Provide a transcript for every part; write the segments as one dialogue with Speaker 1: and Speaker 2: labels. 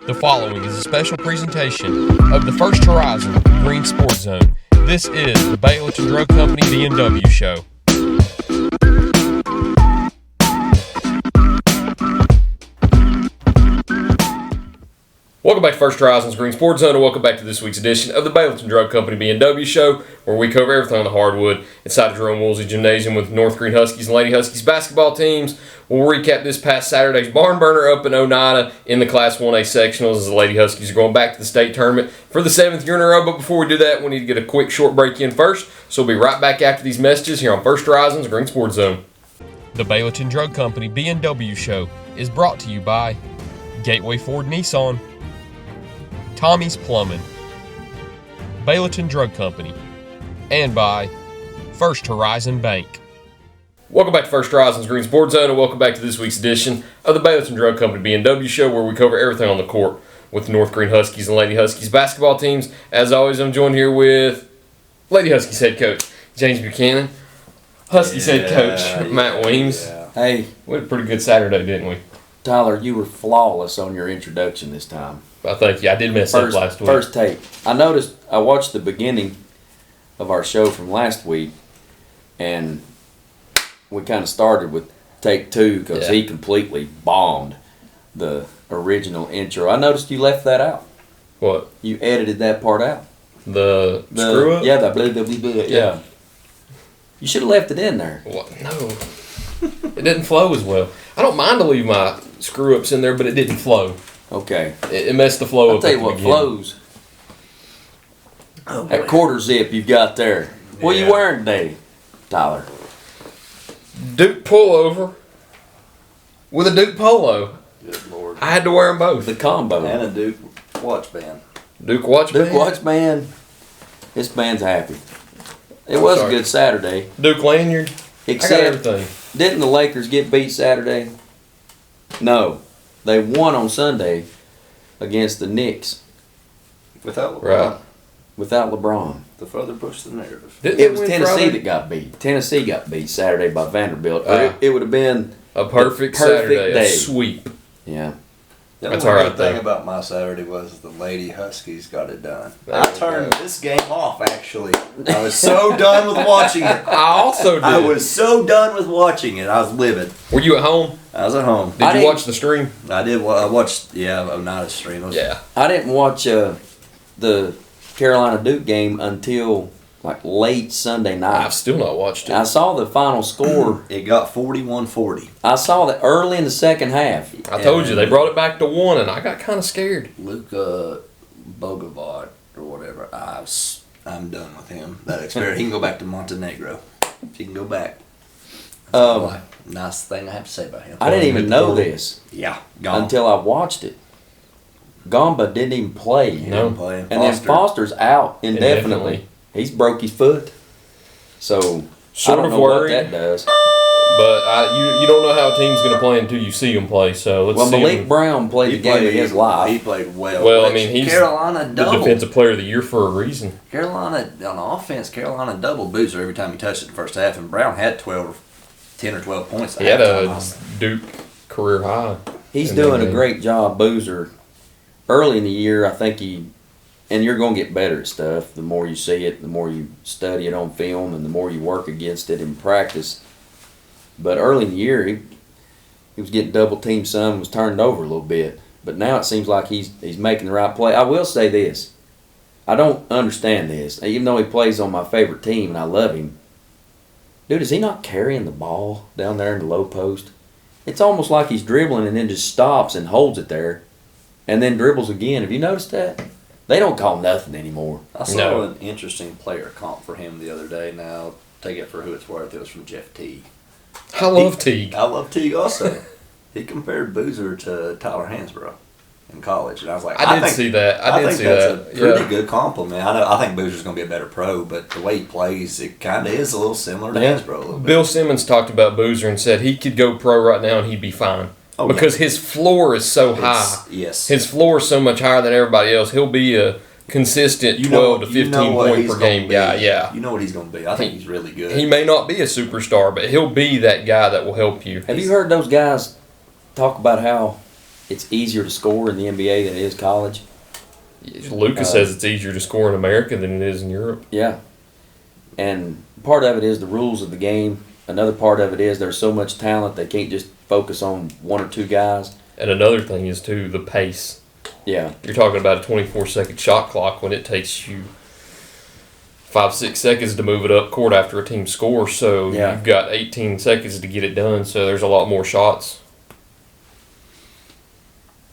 Speaker 1: The following is a special presentation of the First Horizon Green Sports Zone. This is the Baileyton Drug Company BNW show. Welcome back to First Horizon's Green Sports Zone, and welcome back to this week's edition of the Baileyton Drug Company B&W Show, where we cover everything on the hardwood inside the Jerome Woolsey Gymnasium with North Greene Huskies and Lady Huskies basketball teams. We'll recap this past Saturday's barn burner up in Oneida in the Class 1A sectionals as the Lady Huskies are going back to the state tournament for the 7th year in a row. But before we do that, we need to get a quick short break in first, so we'll be right back after these messages here on First Horizon's Green Sports Zone. The Baileyton Drug Company B&W Show is brought to you by Gateway Ford Nissan, Tommy's Plumbing, Baileyton Drug Company, and by First Horizon Bank. Welcome back to First Horizon's Green Sports Zone, and welcome back to this week's edition of the Baileyton Drug Company B&W Show, where we cover everything on the court with the North Greene Huskies and Lady Huskies basketball teams. As always, I'm joined here with Lady Huskies head coach James Buchanan, Huskies head coach Matt Weems.
Speaker 2: Yeah. Hey,
Speaker 1: we had a pretty good Saturday, didn't we?
Speaker 2: Tyler, you were flawless on your introduction this time.
Speaker 1: I think, I did mess up last week.
Speaker 2: First take. I watched the beginning of our show from last week, and we kind of started with take two because he completely bombed the original intro. I noticed you left that out.
Speaker 1: What?
Speaker 2: You edited that part out.
Speaker 1: The screw up?
Speaker 2: Yeah, the blah, blah, blah, blah. Yeah. You should have left it in there.
Speaker 1: What? No. It didn't flow as well. I don't mind to leave my screw ups in there, but it didn't flow.
Speaker 2: Okay.
Speaker 1: It messed the flow up.
Speaker 2: I'll tell you what flows. Oh, that quarter zip you've got there. What are you wearing today, Tyler?
Speaker 1: Duke pullover with a Duke polo.
Speaker 3: Good Lord.
Speaker 1: I had to wear them both.
Speaker 2: The combo.
Speaker 3: And a Duke watch band.
Speaker 1: Duke watch band?
Speaker 2: Duke watch band. This band's happy. It was a good Saturday.
Speaker 1: Duke lanyard.
Speaker 2: Except,
Speaker 1: I got everything.
Speaker 2: Didn't the Lakers get beat Saturday? No. They won on Sunday against the Knicks.
Speaker 3: Without LeBron.
Speaker 1: Right.
Speaker 2: Without LeBron.
Speaker 3: To further push the narrative.
Speaker 2: It was Tennessee that got beat. Tennessee got beat Saturday by Vanderbilt. It would have been
Speaker 1: a perfect Saturday,
Speaker 2: day.
Speaker 1: A sweep.
Speaker 2: Yeah.
Speaker 3: The only good thing about my Saturday was the Lady Huskies got it done. I turned this game off, actually. I was so done with watching it.
Speaker 1: I also did.
Speaker 3: I was so done with watching it. I was livid.
Speaker 1: Were you at home?
Speaker 3: I was at home.
Speaker 1: Did you watch the stream?
Speaker 3: I did. I watched, Oneida's stream.
Speaker 2: I didn't watch the Carolina Duke game until like late Sunday night.
Speaker 1: I've still not watched it.
Speaker 2: I saw the final score.
Speaker 3: It got 41-40.
Speaker 2: I saw that early in the second half.
Speaker 1: I told you, they brought it back to 1, and I got kind of scared.
Speaker 3: Luka Bogovac or whatever. I'm done with him. That experience. He can go back to Montenegro. He can go back. Nice thing I have to say about him.
Speaker 2: I didn't even know this.
Speaker 3: Yeah,
Speaker 2: until I watched it. Gamba didn't even play.
Speaker 1: No.
Speaker 2: And then Foster's out indefinitely. He's broke his foot. So,
Speaker 1: sort
Speaker 2: I don't
Speaker 1: of
Speaker 2: know
Speaker 1: worried,
Speaker 2: what that does.
Speaker 1: But you don't know how a team's going to play until you see them play. So let's see.
Speaker 2: Malik Brown played the game of his life.
Speaker 3: He played well.
Speaker 1: Well, I mean, he's
Speaker 3: Carolina
Speaker 1: the defensive player of the year for a reason.
Speaker 3: Carolina, on offense, Carolina doubled Boozer every time he touched it in the first half, and Brown had 10 or 12 points.
Speaker 1: He had a Duke career high.
Speaker 2: He's doing a great job, Boozer. Early in the year, I think and you're going to get better at stuff. The more you see it, the more you study it on film, and the more you work against it in practice. But early in the year, he was getting double-teamed some, was turned over a little bit. But now it seems like he's making the right play. I will say this. I don't understand this. Even though he plays on my favorite team and I love him, dude, is he not carrying the ball down there in the low post? It's almost like he's dribbling and then just stops and holds it there and then dribbles again. Have you noticed that? They don't call nothing anymore.
Speaker 3: I saw an interesting player comp for him the other day. Now, take it for who it's worth. It was from Jeff Teague.
Speaker 1: I love Teague.
Speaker 3: I love Teague also. He compared Boozer to Tyler Hansbrough in college, and I was like,
Speaker 1: I did see that. I think
Speaker 3: that's a pretty good compliment. I think Boozer's going to be a better pro, but the way he plays, it kind of is a little similar to Hansbrough a little bit.
Speaker 1: Bill Simmons talked about Boozer and said he could go pro right now and he'd be fine. Because his floor is so high.
Speaker 3: Yes.
Speaker 1: His floor is so much higher than everybody else. He'll be a consistent 12 to 15 point per game guy. Yeah.
Speaker 3: You know what he's going to be. I think he's really good.
Speaker 1: He may not be a superstar, but he'll be that guy that will help you.
Speaker 2: Have you heard those guys talk about how it's easier to score in the NBA than it is college.
Speaker 1: Lucas says it's easier to score in America than it is in Europe.
Speaker 2: Yeah. And part of it is the rules of the game. Another part of it is there's so much talent they can't just focus on one or two guys.
Speaker 1: And another thing is, too, the pace.
Speaker 2: Yeah.
Speaker 1: You're talking about a 24-second shot clock when it takes you 5-6 seconds to move it up court after a team scores. So you've got 18 seconds to get it done, so there's a lot more shots.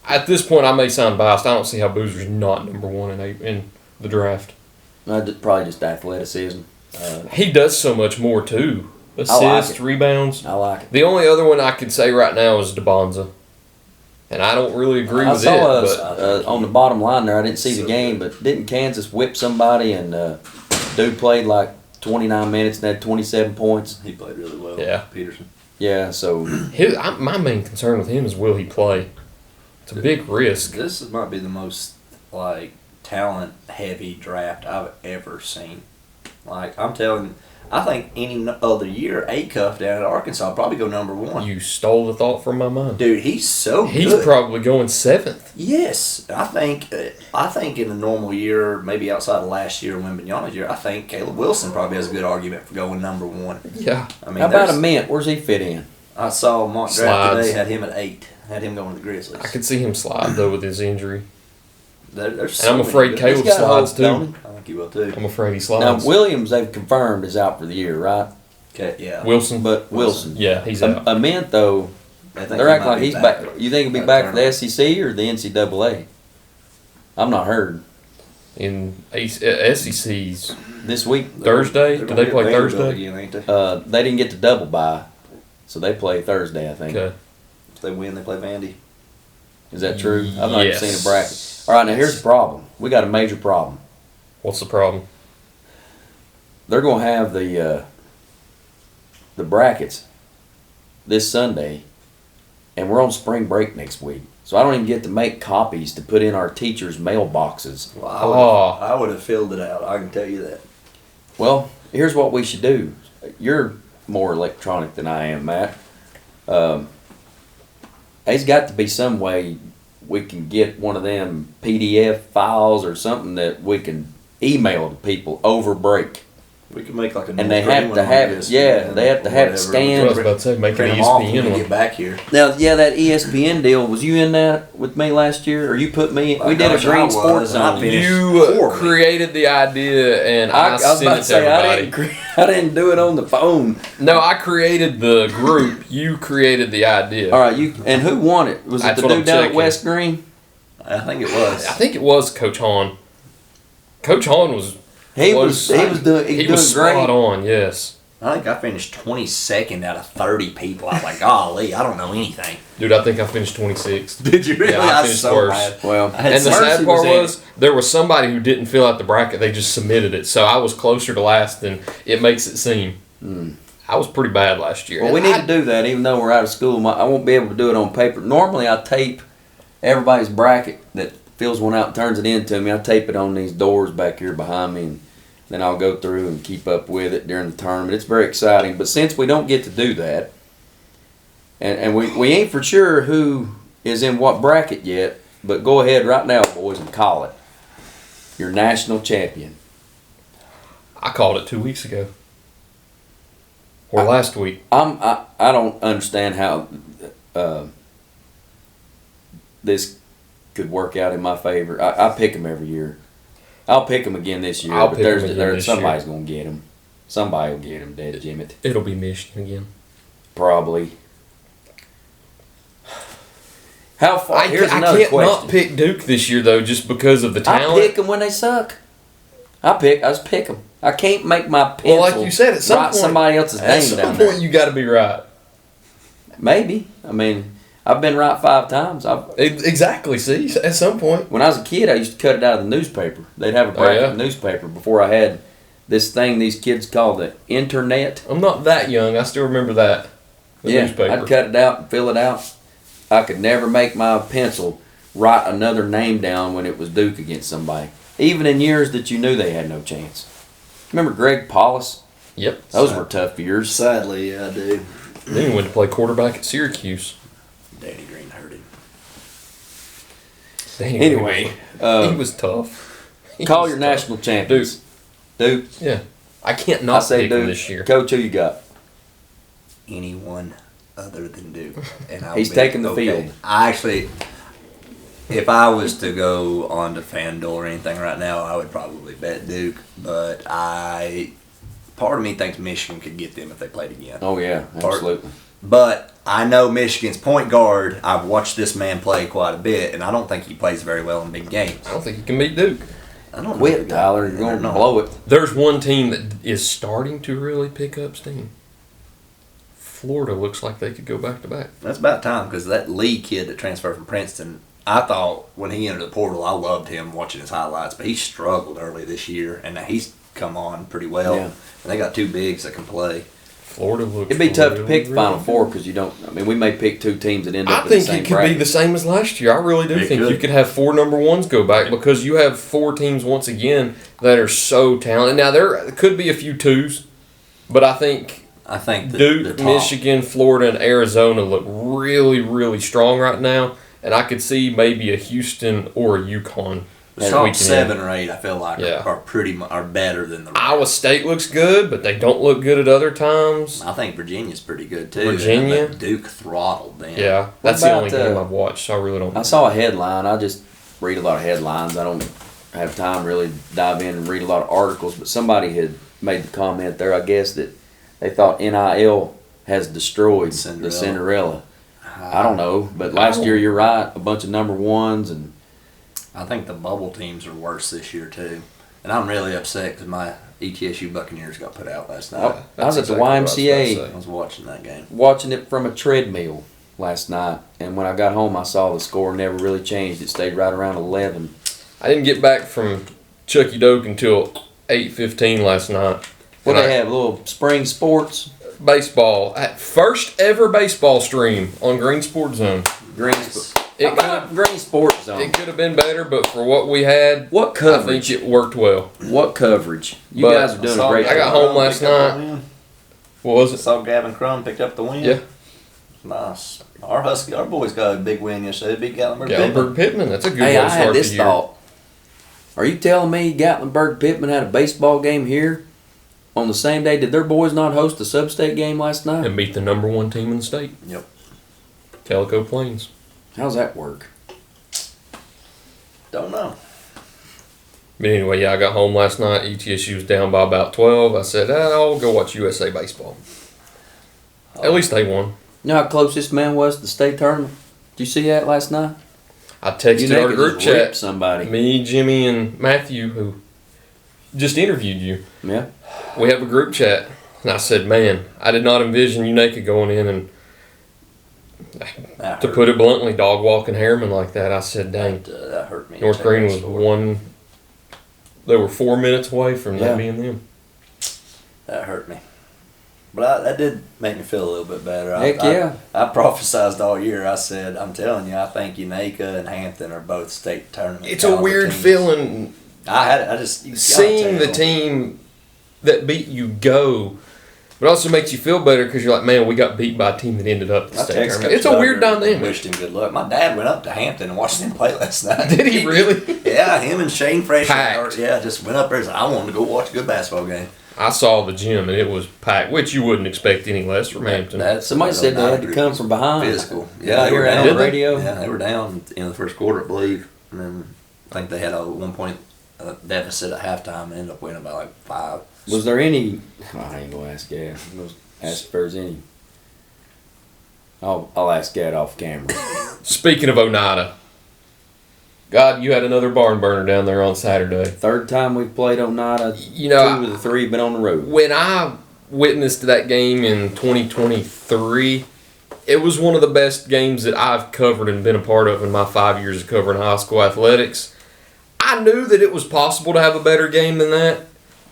Speaker 1: At this point, I may sound biased. I don't see how Boozer's not number one in the draft.
Speaker 2: Probably just athleticism.
Speaker 1: He does so much more, too. Assists, rebounds.
Speaker 2: I like it.
Speaker 1: The only other one I could say right now is DeBonza. And I don't really agree with it.
Speaker 2: But on the bottom line there, I didn't see the game, but didn't Kansas whip somebody and dude played like 29 minutes and had 27 points?
Speaker 3: He played really well.
Speaker 1: Yeah.
Speaker 3: Peterson.
Speaker 2: Yeah, so.
Speaker 1: My main concern with him is will he play? It's a big risk.
Speaker 3: This might be the most, talent-heavy draft I've ever seen. I'm telling you, I think any other year, A-Cuff down at Arkansas would probably go number one.
Speaker 1: You stole the thought from my mind.
Speaker 3: Dude, he's so good.
Speaker 1: He's probably going 7th.
Speaker 3: Yes. I think in a normal year, maybe outside of last year, Wembanyama's year, I think Caleb Wilson probably has a good argument for going number one.
Speaker 1: Yeah.
Speaker 2: I mean, how about a Mint? Where's he fit in?
Speaker 3: I saw mock draft today, had him at 8. Had him going to the Grizzlies.
Speaker 1: I could see him slide, though, with his injury.
Speaker 3: There's
Speaker 1: and I'm afraid Caleb slides, too.
Speaker 3: I think he will, too.
Speaker 1: I'm afraid he slides.
Speaker 2: Now, Williams, they've confirmed, is out for the year, right?
Speaker 3: Okay, yeah.
Speaker 1: Wilson?
Speaker 2: But Wilson.
Speaker 1: Yeah, he's out.
Speaker 2: A Mint, though, they're acting like he's back. You think he'll be back for the SEC or the NCAA? I'm not heard.
Speaker 1: In SEC's
Speaker 2: this week?
Speaker 1: Thursday? Did they play Thursday?
Speaker 3: Again, ain't they?
Speaker 2: They didn't get the double bye, so they play Thursday, I think.
Speaker 1: Okay.
Speaker 3: If they win, they play Vandy.
Speaker 2: Is that true? I've not even seen a bracket. All right, now here's the problem. We got a major problem.
Speaker 1: What's the problem?
Speaker 2: They're going to have the brackets this Sunday, and we're on spring break next week. So I don't even get to make copies to put in our teachers' mailboxes.
Speaker 3: Well, I would have filled it out. I can tell you that.
Speaker 2: Well, here's what we should do. You're more electronic than I am, Matt. There's got to be some way we can get one of them PDF files or something that we can email to people over break.
Speaker 3: We can make like a.
Speaker 2: And they have to have it. Yeah, they have to have it scanned.
Speaker 1: I was about to say, make an ESPN one.
Speaker 3: Get back here.
Speaker 2: Now, yeah, that ESPN deal. Was you in that with me last year, or you put me? We did a Green Sports Zone.
Speaker 1: You created the idea, and I sent it to everybody.
Speaker 2: I didn't do it on the phone.
Speaker 1: No, I created the group. You created the idea.
Speaker 2: All right, and who won it? Was it the dude down at West Greene?
Speaker 3: I think it was.
Speaker 1: I think it was Coach Hahn. Coach Hahn was.
Speaker 2: He was doing
Speaker 1: spot on, yes.
Speaker 3: I think I finished 22nd out of 30 people. I was like, golly, I don't know anything.
Speaker 1: Dude, I think I finished 26th.
Speaker 3: Did you really?
Speaker 1: Yeah, I finished worse.
Speaker 2: Well,
Speaker 1: and the sad part was, there was somebody who didn't fill out the bracket. They just submitted it. So I was closer to last than it makes it seem. I was pretty bad last year.
Speaker 2: Well, we need to do that even though we're out of school. I won't be able to do it on paper. Normally, I tape everybody's bracket that fills one out and turns it in to me. I tape it on these doors back here behind me, and then I'll go through and keep up with it during the tournament. It's very exciting. But since we don't get to do that, and we ain't for sure who is in what bracket yet, but go ahead right now, boys, and call it. Your national champion.
Speaker 1: I called it 2 weeks ago. Or last week.
Speaker 2: I don't understand how this could work out in my favor. I pick them every year. I'll pick them again this year. Somebody's going to get them. Somebody will get them, dead Jimmy.
Speaker 1: It'll be Michigan again.
Speaker 2: Probably. How far? Here's another question.
Speaker 1: I can't not pick Duke this year, though, just because of the talent.
Speaker 2: I pick them when they suck. I just pick them. I can't make my pencil
Speaker 1: like you said, at some point,
Speaker 2: somebody else's name down there.
Speaker 1: At some point, you got to be right.
Speaker 2: Maybe. I mean, I've been right 5 times.
Speaker 1: Exactly. See, at some point.
Speaker 2: When I was a kid, I used to cut it out of the newspaper. They'd have a bracket newspaper before I had this thing these kids call the internet.
Speaker 1: I'm not that young. I still remember that. Newspaper.
Speaker 2: I'd cut it out and fill it out. I could never make my pencil write another name down when it was Duke against somebody. Even in years that you knew they had no chance. Remember Greg Paulus?
Speaker 1: Yep.
Speaker 2: Those were tough years.
Speaker 3: Sadly, yeah, I do.
Speaker 1: Then he went to play quarterback at Syracuse.
Speaker 3: Danny Green hurt him.
Speaker 2: Anyway,
Speaker 1: he was tough.
Speaker 2: Call your national champions. Duke.
Speaker 1: Yeah. I can't not
Speaker 2: say
Speaker 1: pick him
Speaker 2: Duke.
Speaker 1: this year.
Speaker 2: Coach, who you got?
Speaker 3: Anyone other than Duke. And
Speaker 2: He's taking the field.
Speaker 3: I actually, if I was to go on to FanDuel or anything right now, I would probably bet Duke. But part of me thinks Michigan could get them if they played again.
Speaker 2: Oh, yeah, absolutely.
Speaker 3: But I know Michigan's point guard. I've watched this man play quite a bit, and I don't think he plays very well in big games.
Speaker 1: I don't think he can beat Duke.
Speaker 3: I don't
Speaker 2: Quit, Tyler. You're going to blow it.
Speaker 1: There's one team that is starting to really pick up steam. Florida looks like they could go back to back.
Speaker 3: That's about time because that Lee kid that transferred from Princeton, I thought when he entered the portal, I loved him watching his highlights, but he struggled early this year, and now he's come on pretty well.
Speaker 2: Yeah.
Speaker 3: And they got two bigs that can play.
Speaker 1: Florida looks.
Speaker 2: It'd be tough to
Speaker 1: really,
Speaker 2: pick the Final
Speaker 1: really
Speaker 2: Four
Speaker 1: good.
Speaker 2: because you don't. I mean, we may pick two teams that end up
Speaker 1: I
Speaker 2: in the
Speaker 1: think
Speaker 2: same
Speaker 1: it could
Speaker 2: bracket.
Speaker 1: be the same as last year. I really do
Speaker 3: It
Speaker 1: think
Speaker 3: could.
Speaker 1: you could have 4 number ones go back because you have 4 teams once again that are so talented. Now there could be a few 2s, but I think
Speaker 3: The
Speaker 1: Duke,
Speaker 3: top.
Speaker 1: Michigan, Florida, and Arizona look really, really strong right now, and I could see maybe a Houston or a UConn.
Speaker 3: The top
Speaker 1: weekend.
Speaker 3: 7 or 8, I feel like,
Speaker 1: Yeah.
Speaker 3: are better than the rest.
Speaker 1: Iowa State looks good, but they don't look good at other times.
Speaker 3: I think Virginia's pretty good too.
Speaker 1: Virginia?
Speaker 3: But Duke throttled them.
Speaker 1: Yeah,
Speaker 2: What
Speaker 1: that's the
Speaker 2: about,
Speaker 1: only game I've watched, so I really don't.
Speaker 2: I saw a headline. I just read a lot of headlines. I don't have time to really dive in and read a lot of articles, but somebody had made the comment there, I guess, that they thought NIL has destroyed the Cinderella. I don't know, but last year, you're right, a bunch of number ones, and
Speaker 3: I think the bubble teams are worse this year too. And I'm really upset because my ETSU Buccaneers got put out last night.
Speaker 2: I was at the
Speaker 1: exactly what I was about to
Speaker 2: YMCA
Speaker 1: say.
Speaker 3: I was watching that game.
Speaker 2: watching it from a treadmill last night, and when I got home, I saw the score never really changed. It stayed right around 11.
Speaker 1: I didn't get back from Chucky Doke until 8:15 last night.
Speaker 2: What
Speaker 1: And
Speaker 2: they have, little spring sports,
Speaker 1: Baseball. First ever baseball stream on Green Sports Zone.
Speaker 2: green,
Speaker 1: It could
Speaker 2: green sports zone.
Speaker 1: it could have been better, but for what we had,
Speaker 2: What
Speaker 1: I think
Speaker 2: coverage?
Speaker 1: it worked well.
Speaker 2: What coverage? You
Speaker 1: But
Speaker 2: guys are doing a great
Speaker 1: I got
Speaker 2: job.
Speaker 1: home last night. What was
Speaker 3: I
Speaker 1: it?
Speaker 3: saw Gavin Crum picked up the win.
Speaker 1: Yeah.
Speaker 3: Nice. Our boys got a big win yesterday. They beat Gatlinburg.
Speaker 1: Gatlinburg Pittman. That's a good
Speaker 2: Hey,
Speaker 1: way
Speaker 2: I
Speaker 1: to start
Speaker 2: had this
Speaker 1: the year.
Speaker 2: thought. Are you telling me Gatlinburg Pittman had a baseball game here on the same day? Did their boys not host a sub-state game last night?
Speaker 1: And beat the number 1 team in the state.
Speaker 3: Yep.
Speaker 1: Calico Plains.
Speaker 2: How's that work?
Speaker 3: Don't know.
Speaker 1: But anyway, yeah, I got home last night. ETSU was down by about 12. I said, I'll go watch USA baseball. At least they won.
Speaker 2: You know how close this man was to the state tournament? Did you see that last night?
Speaker 1: I texted our
Speaker 2: could
Speaker 1: group
Speaker 2: just rip
Speaker 1: chat.
Speaker 2: somebody.
Speaker 1: Me, Jimmy, and Matthew, who just interviewed you.
Speaker 2: Yeah.
Speaker 1: We have a group chat. And I said, man, I did not envision UNACA going in and,
Speaker 3: That
Speaker 1: to
Speaker 3: hurt.
Speaker 1: put it bluntly, dog walking Harriman like that. I said, dang.
Speaker 3: That hurt me.
Speaker 1: North Greene was one. They were 4 minutes away from
Speaker 2: Yeah.
Speaker 1: that being them.
Speaker 3: That hurt me. But that did make me feel a little bit better.
Speaker 2: Heck yeah.
Speaker 3: I prophesized all year. I said, I'm telling you, I think UNACA and Hampton are both state tournament.
Speaker 1: It's a
Speaker 3: caliber
Speaker 1: weird
Speaker 3: teams.
Speaker 1: feeling
Speaker 3: I just you gotta
Speaker 1: seeing the
Speaker 3: tell.
Speaker 1: team that beat you go, but also makes you feel better because you're like, man, we got beat by a team that ended up the
Speaker 3: I
Speaker 1: state
Speaker 3: texted
Speaker 1: tournament.
Speaker 3: Coach
Speaker 1: It's a weird
Speaker 3: Duggar and
Speaker 1: dynamic.
Speaker 3: Wished him good luck. My dad went up to Hampton and watched him play last night.
Speaker 1: Did he really?
Speaker 3: Yeah, him and Shane Fresh.
Speaker 1: Packed.
Speaker 3: Just went up there and said, I wanted to go watch a good basketball game.
Speaker 1: I saw the gym and it was packed, which you wouldn't expect any less from Hampton.
Speaker 2: Somebody said they had to come from behind.
Speaker 3: Physical.
Speaker 2: Yeah, I
Speaker 3: they were
Speaker 2: heard it
Speaker 3: down.
Speaker 2: on the
Speaker 1: Did they?
Speaker 2: radio.
Speaker 3: Yeah, they were down in the first quarter, I believe. And then I think they had a 1 point deficit at halftime and ended up winning by like 5.
Speaker 2: Was there any? I ain't gonna ask Gad. I'm gonna ask if there's any. I'll ask Gad off camera.
Speaker 1: Speaking of Oneida, God, you had another barn burner down there on Saturday.
Speaker 2: Third time we've played Oneida.
Speaker 1: You know,
Speaker 2: 2 of the 3 have been on the road.
Speaker 1: when I witnessed that game in 2023, it was one of the best games that I've covered and been a part of in my 5 years of covering high school athletics. I knew that it was possible to have a better game than that.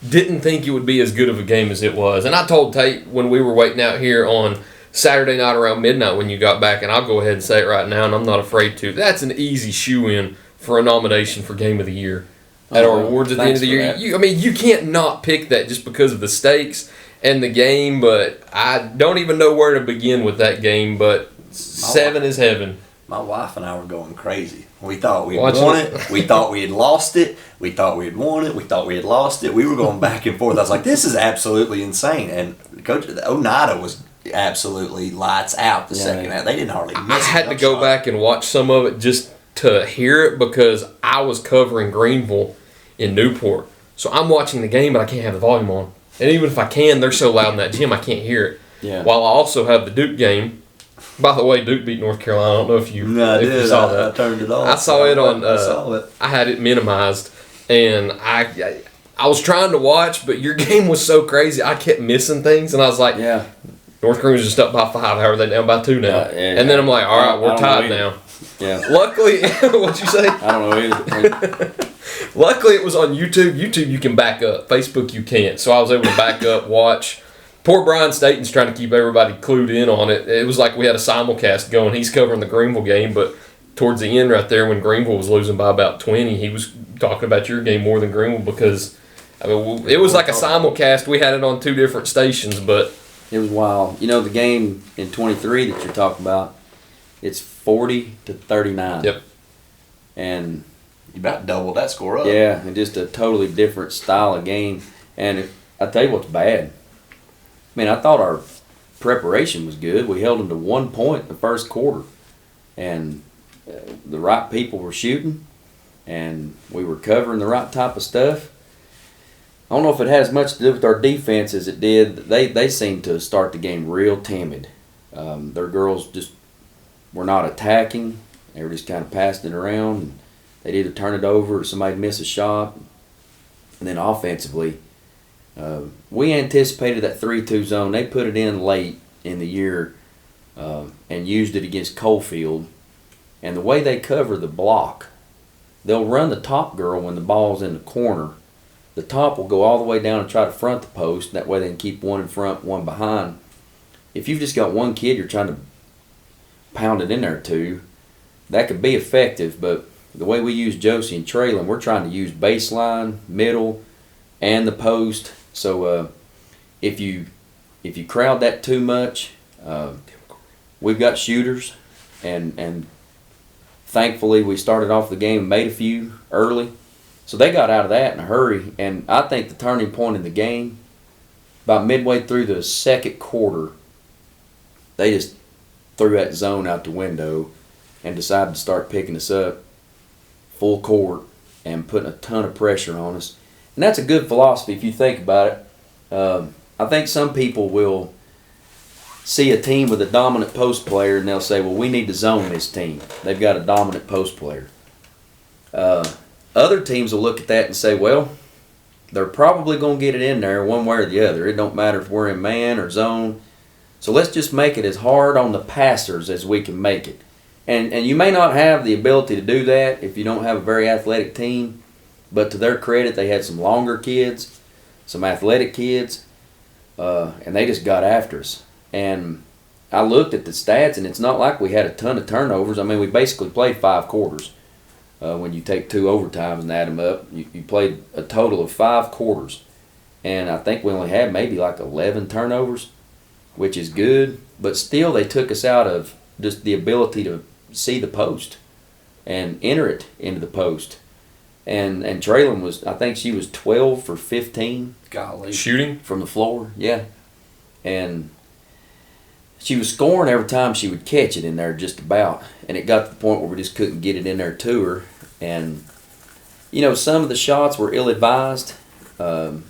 Speaker 1: Didn't think it would be as good of a game as it was. And I told Tate when we were waiting out here on Saturday night around midnight when you got back, and I'll go ahead and say it right now, and I'm not afraid to. That's an easy shoe-in for a nomination for Game of the Year at our awards at the end of the year. You can't not pick that just because of the stakes and the game, but I don't even know where to begin with that game, but 7 is heaven.
Speaker 3: My wife and I were going crazy. We thought we had
Speaker 1: Watch
Speaker 3: won
Speaker 1: it.
Speaker 3: it. We thought we had lost it. We thought we had won it. We thought we had lost it. We were going back and forth. I was like, this is absolutely insane. And Coach Oneida was absolutely lights out the second half. They didn't hardly miss
Speaker 1: I had to go back and watch some of it just to hear it because I was covering Greenville in Newport. So I'm watching the game, but I can't have the volume on. And even if I can, they're so loud in that gym, I can't hear it.
Speaker 2: Yeah.
Speaker 1: While I also have the Duke game. By the way, Duke beat North Carolina. I don't know if you, you saw that.
Speaker 3: I turned it off.
Speaker 1: I saw it on.
Speaker 3: I saw it.
Speaker 1: I had it minimized, and I was trying to watch, but your game was so crazy. I kept missing things, and I was like,
Speaker 2: Yeah.
Speaker 1: North Greene was just up by 5. How are they down by 2 now? And then I'm like, all right,
Speaker 2: I
Speaker 1: we're
Speaker 2: don't
Speaker 1: tied
Speaker 2: know
Speaker 1: now.
Speaker 2: Yeah.
Speaker 1: Luckily, what'd you say?
Speaker 2: I don't know either.
Speaker 1: Luckily, it was on YouTube. YouTube, you can back up. Facebook, you can't. So I was able to back up, watch. Poor Brian Staten's trying to keep everybody clued in on it. It was like we had a simulcast going. He's covering the Greenville game, but towards the end right there when Greenville was losing by about 20, he was talking about your game more than Greenville because it was like a simulcast. We had it on 2 different stations, but
Speaker 2: It was wild. You know, the game in 23 that you're talking about, it's 40-39.
Speaker 1: Yep.
Speaker 2: And
Speaker 3: You about doubled that score up.
Speaker 2: yeah, and just a totally different style of game. And I tell you what's bad. I mean, I thought our preparation was good. We held them to 1 point in the first quarter. And the right people were shooting. And we were covering the right type of stuff. I don't know if it has much to do with our defense as it did. They seemed to start the game real timid. Their girls just were not attacking. They were just kind of passing it around. They'd either turn it over or somebody miss a shot. And then offensively, we anticipated that 3-2 zone. They put it in late in the year and used it against Coalfield. And the way they cover the block, they'll run the top girl when the ball's in the corner. The top will go all the way down and try to front the post. That way they can keep one in front, one behind. If you've just got one kid you're trying to pound it in there to, that could be effective. But the way we use Josie and Traylon, we're trying to use baseline, middle, and the post. So if you crowd that too much, we've got shooters, and thankfully we started off the game and made a few early. So they got out of that in a hurry, and I think the turning point in the game, about midway through the second quarter, they just threw that zone out the window and decided to start picking us up full court and putting a ton of pressure on us. And that's a good philosophy if you think about it. I think some people will see a team with a dominant post player and they'll say, well, we need to zone this team. They've got a dominant post player. Other teams will look at that and say, well, they're probably going to get it in there one way or the other. It don't matter if we're in man or zone. So let's just make it as hard on the passers as we can make it. And you may not have the ability to do that if you don't have a very athletic team. But to their credit, they had some longer kids, some athletic kids, and they just got after us. And I looked at the stats, and it's not like we had a ton of turnovers. I mean, we basically played 5 quarters. When you take 2 overtimes and add them up, you played a total of 5 quarters. And I think we only had maybe like 11 turnovers, which is good. But still, they took us out of just the ability to see the post and enter it into the post. And Traylon was, I think she was 12 for 15.
Speaker 3: Golly.
Speaker 1: Shooting?
Speaker 2: From the floor, yeah. And she was scoring every time she would catch it in there just about. And it got to the point where we just couldn't get it in there to her. And, you know, some of the shots were ill-advised. Some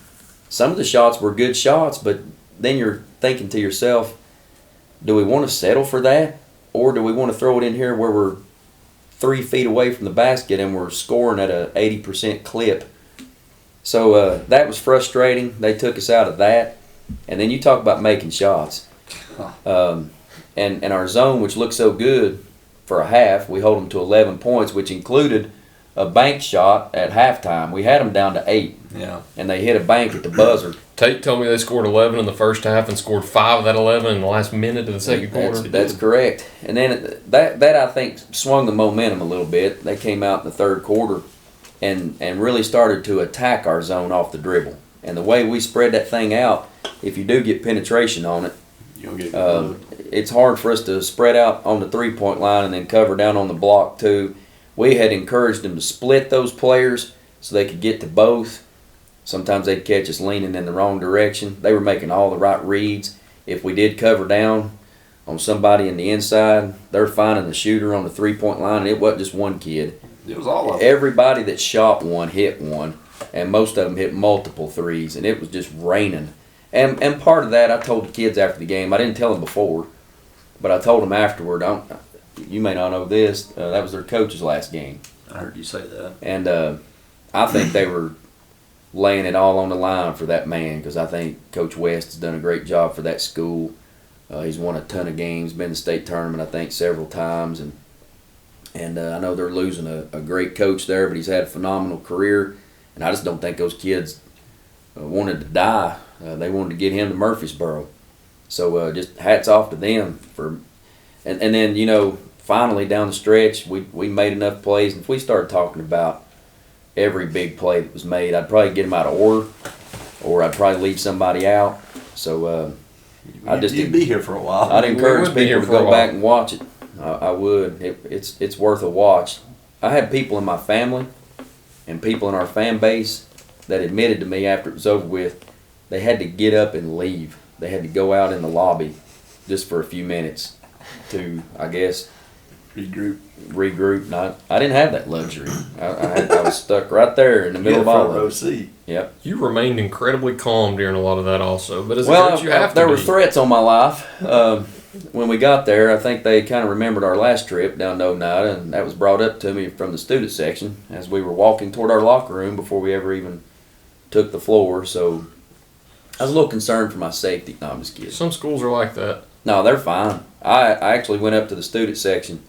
Speaker 2: of the shots were good shots, but then you're thinking to yourself, do we want to settle for that? Or do we want to throw it in here where we're 3 feet away from the basket and we're scoring at a 80% clip? So that was frustrating. They took us out of that. And then you talk about making shots. And our zone, which looked so good for a half, we hold them to 11 points, which included a bank shot at halftime. We had them down to 8.
Speaker 3: Yeah.
Speaker 2: And they hit a bank at the buzzer.
Speaker 1: Tate told me they scored 11 in the first half and scored 5 of that 11 in the last minute of the second quarter.
Speaker 2: That's correct. And then that I think swung the momentum a little bit. They came out in the third quarter and really started to attack our zone off the dribble. And the way we spread that thing out, if you do get penetration on it,
Speaker 3: You don't get
Speaker 2: it's hard for us to spread out on the 3-point line and then cover down on the block too. We had encouraged them to split those players so they could get to both. Sometimes they'd catch us leaning in the wrong direction. They were making all the right reads. If we did cover down on somebody in the inside, they're finding the shooter on the 3-point line, and it wasn't just one kid.
Speaker 3: It was all of them.
Speaker 2: Everybody that shot one hit one, and most of them hit multiple threes, and it was just raining. And part of that, I told the kids after the game. I didn't tell them before, but I told them afterward. You may not know this. That was their coach's last game.
Speaker 3: I heard you say that.
Speaker 2: And I think they were laying it all on the line for that man, because I think Coach West has done a great job for that school. He's won a ton of games, been to the state tournament, I think, several times. And I know they're losing a great coach there, but he's had a phenomenal career. And I just don't think those kids wanted to die. They wanted to get him to Murfreesboro. So just hats off to them. And then, finally down the stretch, we made enough plays. And if we started talking about every big play that was made, I'd probably get them out of order, or I'd probably leave somebody out. So
Speaker 3: you'd be here for a while.
Speaker 2: I'd encourage people to go back and watch it. I would. It's worth a watch. I had people in my family and people in our fan base that admitted to me after it was over with, they had to get up and leave. They had to go out in the lobby just for a few minutes to, I guess, regroup. I didn't have that luxury. I was stuck right there in the middle of all of it.
Speaker 3: Seat.
Speaker 2: Yep.
Speaker 1: You remained incredibly calm during a lot of that also. But as a coach, you have to
Speaker 2: there were threats on my life. When we got there, I think they kind of remembered our last trip down to Oneida, and that was brought up to me from the student section as we were walking toward our locker room before we ever even took the floor. So I was a little concerned for my safety. No, I'm just kidding.
Speaker 1: Some schools are like that.
Speaker 2: No, they're fine. I actually went up to the student section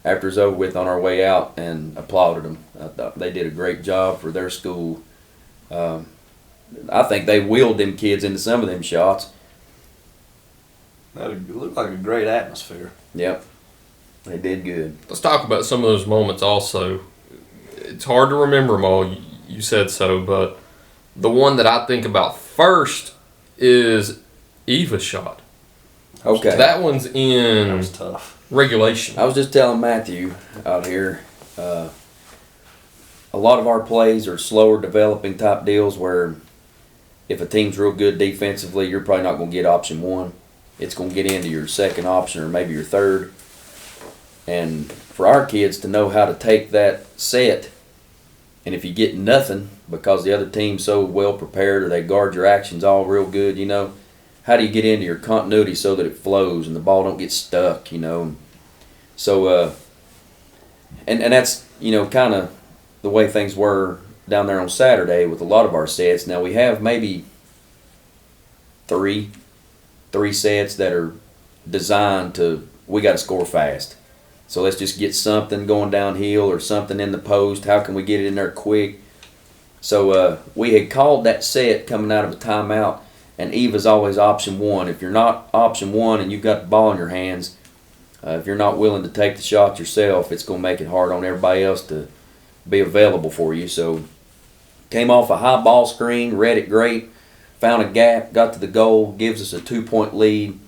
Speaker 2: after it was over with on our way out and applauded them. I thought they did a great job for their school. I think they wheeled them kids into some of them shots.
Speaker 3: That looked like a great atmosphere.
Speaker 2: Yep. They did good.
Speaker 1: Let's talk about some of those moments also. It's hard to remember them all. You said so, but the one that I think about first is Eva's shot.
Speaker 2: Okay.
Speaker 1: That one's
Speaker 3: That
Speaker 1: in
Speaker 3: was tough.
Speaker 1: regulation.
Speaker 2: I was just telling Matthew out here, a lot of our plays are slower developing type deals where if a team's real good defensively, you're probably not going to get option one. It's going to get into your second option or maybe your third. And for our kids to know how to take that set, and if you get nothing because the other team's so well prepared or they guard your actions all real good, how do you get into your continuity so that it flows and the ball don't get stuck, So, and that's, kind of the way things were down there on Saturday with a lot of our sets. Now we have maybe three sets that are designed to, we got to score fast. So let's just get something going downhill or something in the post. How can we get it in there quick? So we had called that set coming out of a timeout, and Eva's always option one. If you're not option one and you've got the ball in your hands, if you're not willing to take the shot yourself, it's going to make it hard on everybody else to be available for you. So came off a high ball screen, read it great, found a gap, got to the goal, gives us a 2-point lead.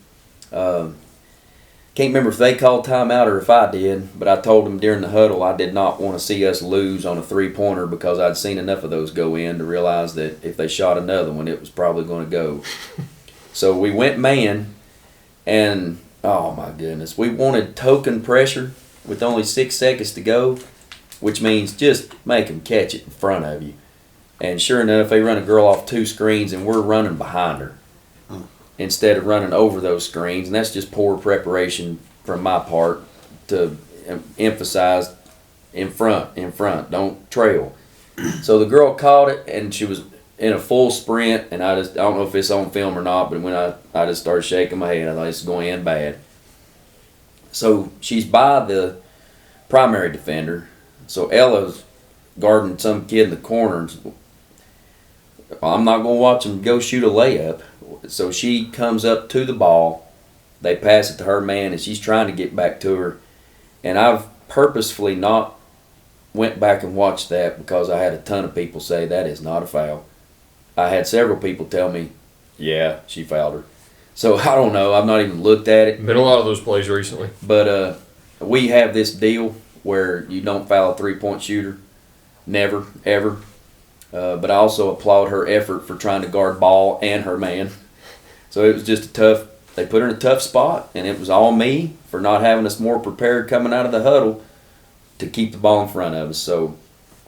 Speaker 2: Can't remember if they called timeout or if I did, but I told them during the huddle I did not want to see us lose on a 3-pointer because I'd seen enough of those go in to realize that if they shot another one, it was probably going to go. So we went man, and oh my goodness, we wanted token pressure with only 6 seconds to go, which means just make them catch it in front of you. And sure enough, they run a girl off 2 screens, and we're running behind her instead of running over those screens. And that's just poor preparation from my part to emphasize in front, don't trail. So the girl caught it, and she was in a full sprint, and I don't know if it's on film or not, but when I just started shaking my head, I thought this is going to end bad. So she's by the primary defender. So Ella's guarding some kid in the corner. I'm not going to watch him go shoot a layup. So she comes up to the ball. They pass it to her man, and she's trying to get back to her. And I've purposefully not went back and watched that because I had a ton of people say that is not a foul. I had several people tell me, yeah, she fouled her. So I don't know. I've not even looked at it.
Speaker 1: Been a lot of those plays recently.
Speaker 2: But we have this deal where you don't foul a 3-point shooter. Never, ever. But I also applaud her effort for trying to guard ball and her man. So it was just they put her in a tough spot, and it was all me for not having us more prepared coming out of the huddle to keep the ball in front of us. So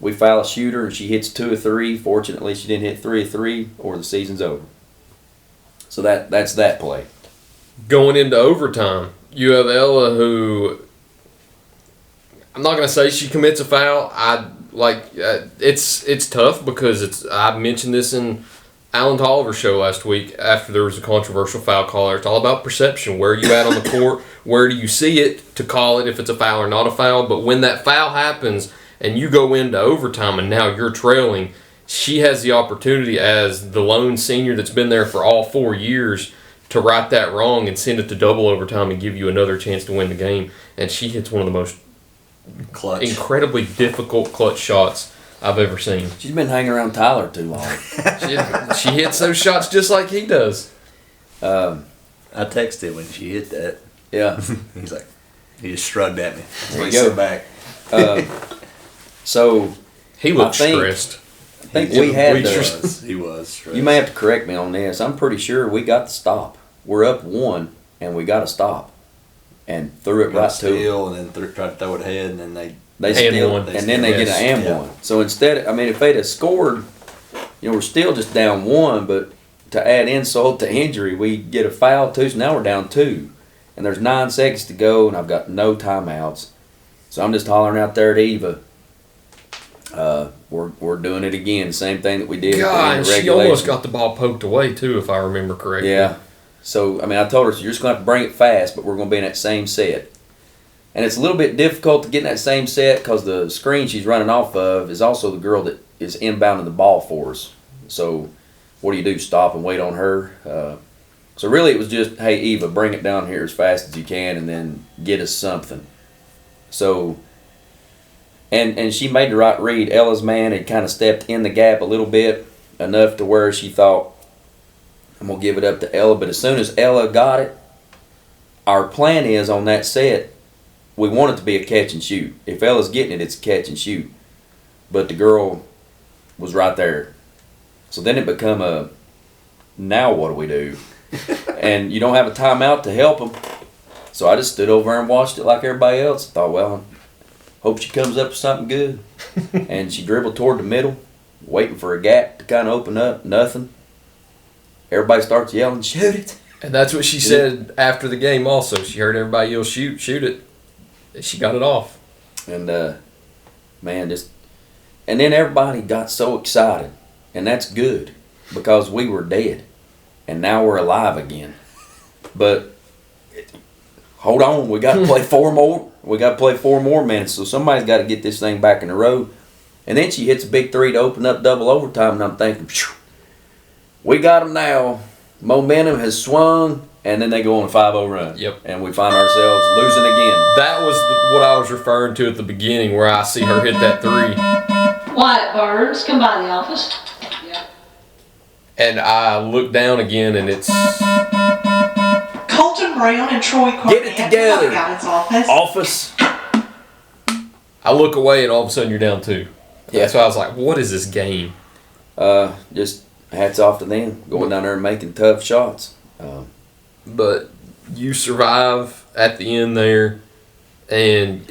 Speaker 2: we foul a shooter, and she hits 2 of 3. Fortunately, she didn't hit 3 of 3, or the season's over. So that's that play.
Speaker 1: Going into overtime, you have Ella, who I'm not going to say she commits a foul. It's tough because I mentioned this in Alan Tolliver's show last week after there was a controversial foul call. It's all about perception. Where are you at on the court? Where do you see it to call it if it's a foul or not a foul? But when that foul happens and you go into overtime and now you're trailing, she has the opportunity as the lone senior that's been there for all 4 years to right that wrong and send it to double overtime and give you another chance to win the game. And she hits one of the most incredibly difficult clutch shots I've ever seen.
Speaker 2: She's been hanging around Tyler too long.
Speaker 1: She hits those shots just like he does.
Speaker 3: I texted when she hit that.
Speaker 2: Yeah.
Speaker 3: He's like, he just shrugged at me.
Speaker 2: There you go.
Speaker 3: Back.
Speaker 2: So
Speaker 1: he looked stressed.
Speaker 2: I think we had
Speaker 3: he was stressed.
Speaker 2: You may have to correct me on this. I'm pretty sure we got the stop. We're up 1, and we got a stop. And threw it right to
Speaker 3: him. And then tried to throw it ahead, and then they
Speaker 2: steal it, and then they get an and one. So instead, if they'd have scored, we're still just down 1, but to add insult to injury, we get a foul too, so now we're down 2. And there's 9 seconds to go, and I've got no timeouts. So I'm just hollering out there at Eva. We're doing it again, same thing that we did in regulation.
Speaker 1: She almost got the ball poked away too, if I remember correctly.
Speaker 2: Yeah. So, I told her, you're just going to have to bring it fast, but we're going to be in that same set. And it's a little bit difficult to get in that same set because the screen she's running off of is also the girl that is inbounding the ball for us. So what do? Stop and wait on her? So really it was just, hey, Eva, bring it down here as fast as you can and then get us something. So, and she made the right read. Ella's man had kind of stepped in the gap a little bit, enough to where she thought, I'm going to give it up to Ella. But as soon as Ella got it, our plan is on that set, we want it to be a catch and shoot. If Ella's getting it, it's a catch and shoot. But the girl was right there. So then it become a, now what do we do? And you don't have a timeout to help them. So I just stood over and watched it like everybody else. I thought, well, hope she comes up with something good. And she dribbled toward the middle, waiting for a gap to kind of open up. Nothing. Everybody starts yelling, shoot it.
Speaker 1: And that's what she said after the game also. She heard everybody yell, shoot it. And she got it off.
Speaker 2: And, and then everybody got so excited. And that's good because we were dead. And now we're alive again. But hold on, we got to play 4 more. We got to play 4 more minutes. So somebody's got to get this thing back in the road. And then she hits a big 3 to open up double overtime. And I'm thinking, phew. We got them now. Momentum has swung, and then they go on a 5-0 run.
Speaker 1: Yep.
Speaker 2: And we find ourselves losing again.
Speaker 1: That was what I was referring to at the beginning, where I see her hit that 3.
Speaker 4: Wyatt Burns, come by the office. Yeah.
Speaker 1: And I look down again, and it's
Speaker 5: Colton Brown and Troy Carter.
Speaker 2: Get it together.
Speaker 5: Office.
Speaker 1: I look away, and all of a sudden you're down 2.
Speaker 2: Yeah.
Speaker 1: So I was like, what is this game?
Speaker 2: Just hats off to them, going down there and making tough shots.
Speaker 1: But you survive at the end there, and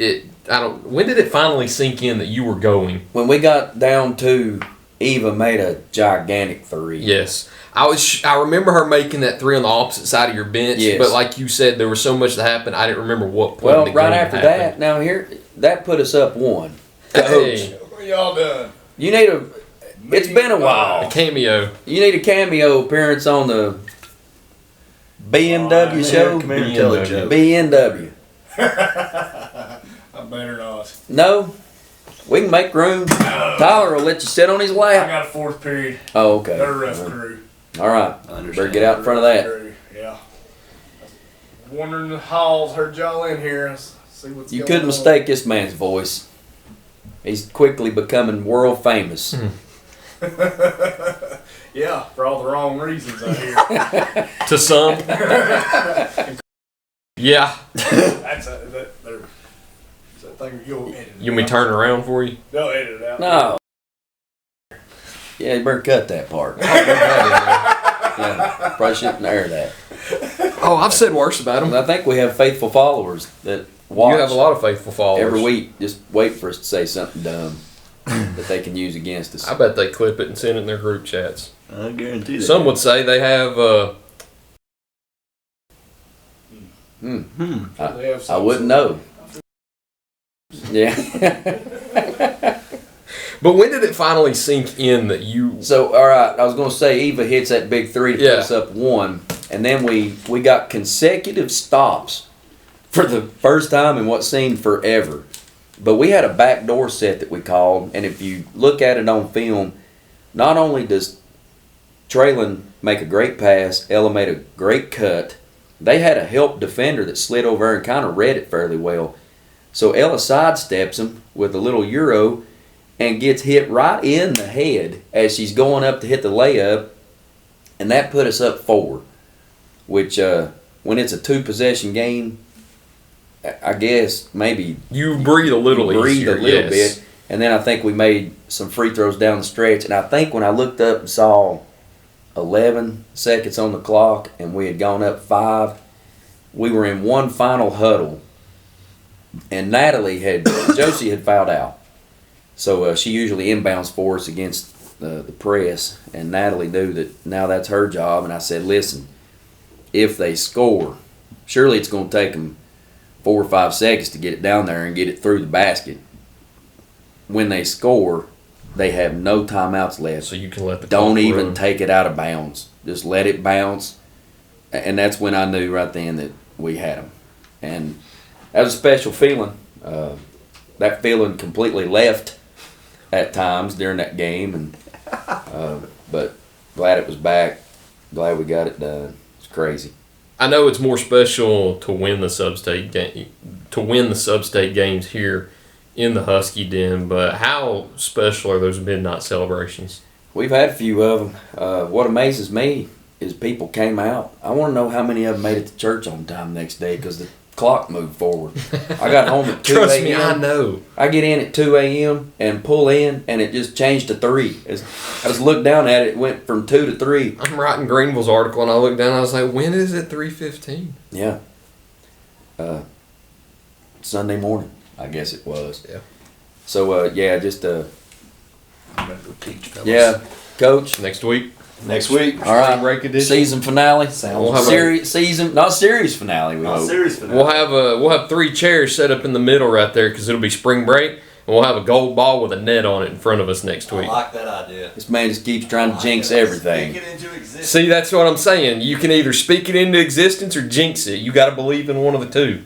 Speaker 1: when did it finally sink in that you were going?
Speaker 2: When we got down 2, Eva made a gigantic 3.
Speaker 1: Yes. I remember her making that 3 on the opposite side of your bench,
Speaker 2: yes.
Speaker 1: But like you said, there was so much that happened, I didn't remember what point
Speaker 2: well,
Speaker 1: in the
Speaker 2: right
Speaker 1: game
Speaker 2: after
Speaker 1: happened.
Speaker 2: that, now here, that put us up 1.
Speaker 1: Hey.
Speaker 6: What y'all done?
Speaker 2: You need it's been a while.
Speaker 1: A cameo.
Speaker 2: You need a cameo appearance on the BMW show.
Speaker 3: Come here and tell a joke.
Speaker 2: BNW.
Speaker 6: I better not.
Speaker 2: No, we can make room. Tyler will let you sit on his
Speaker 6: I
Speaker 2: lap.
Speaker 6: got a 4th period.
Speaker 2: Oh, okay.
Speaker 6: They're a rough crew.
Speaker 2: All right.
Speaker 3: Understand.
Speaker 2: Better get out in front of that.
Speaker 6: Crew, yeah. Wandering the halls, heard y'all in here. See what's
Speaker 2: You
Speaker 6: going
Speaker 2: couldn't
Speaker 6: on.
Speaker 2: mistake this man's voice. He's quickly becoming world famous.
Speaker 6: Yeah, for all the wrong reasons I hear.
Speaker 1: To some. Yeah.
Speaker 6: That's that thing you'll edit.
Speaker 1: You want me to turn around for you?
Speaker 6: They'll edit it out.
Speaker 2: No. Yeah, you better cut that part. Yeah, probably shouldn't air that.
Speaker 1: Oh, I've said worse about them.
Speaker 2: I think we have faithful followers that watch
Speaker 1: You have a lot of faithful followers.
Speaker 2: every week. Just wait for us to say something dumb that they can use against us.
Speaker 1: I bet they clip it and send it in their group chats.
Speaker 3: I guarantee that.
Speaker 1: Some would say they have.
Speaker 6: They have
Speaker 2: I
Speaker 6: some
Speaker 2: wouldn't
Speaker 6: sort
Speaker 2: know. Yeah.
Speaker 1: But when did it finally sink in that you?
Speaker 2: So, all right, I was going to say Eva hits that big three to put
Speaker 1: Yeah.
Speaker 2: us up one, and then we got consecutive stops for the first time in what seemed forever. But we had a backdoor set that we called, and if you look at it on film, not only does Traylon make a great pass, Ella made a great cut. They had a help defender that slid over and kind of read it fairly well. So Ella sidesteps him with a little euro and gets hit right in the head as she's going up to hit the layup, and that put us up 4, which when it's a 2-possession game, I guess maybe
Speaker 1: You breathe a little easier.
Speaker 2: a little
Speaker 1: yes.
Speaker 2: bit. And then I think we made some free throws down the stretch, and I think when I looked up and saw 11 seconds on the clock and we had gone up 5, we were in one final huddle, and Josie had fouled out. So she usually inbounds for us against the press, and Natalie knew that now that's her job. And I said, listen, if they score, surely it's going to take them 4 or 5 seconds to get it down there and get it through the basket. When they score, they have no timeouts left.
Speaker 1: So you can let the
Speaker 2: Don't
Speaker 1: clock
Speaker 2: even
Speaker 1: run.
Speaker 2: take it out of bounds. Just let it bounce. And that's when I knew right then that we had them. And that was a special feeling. That feeling completely left at times during that game, and but glad it was back. Glad we got it done. It's crazy.
Speaker 1: I know it's more special to win the sub-state games here in the Husky Den, but how special are those midnight celebrations?
Speaker 2: We've had a few of them. What amazes me is people came out. I want to know how many of them made it to church on time the next day because the clock moved forward. I got home at 2 a.m.
Speaker 1: Trust me, I know.
Speaker 2: I get in at 2 a.m. and pull in, and it just changed to 3. As I just looked down at it, it went from 2 to 3.
Speaker 1: I'm writing Greenville's article, and I looked down, and I was like, when is it 3:15?
Speaker 2: Yeah. Sunday morning, I guess it was.
Speaker 1: Yeah.
Speaker 2: So, yeah, just,
Speaker 3: I'm gonna go teach, fellas.
Speaker 2: yeah, Coach.
Speaker 1: Next week.
Speaker 3: Next week.
Speaker 2: All right,
Speaker 3: break edition.
Speaker 2: season finale.
Speaker 1: We'll have
Speaker 2: Not series finale. We
Speaker 3: Not
Speaker 2: hope.
Speaker 3: serious for that.
Speaker 1: We'll have 3 chairs set up in the middle right there because it'll be spring break, and we'll have a gold ball with a net on it in front of us next
Speaker 3: I
Speaker 1: week.
Speaker 3: like that idea.
Speaker 2: This man just keeps trying to jinx everything.
Speaker 3: Speak it into existence.
Speaker 1: See, that's what I'm saying. You can either speak it into existence or jinx it. You got to believe in one of the two.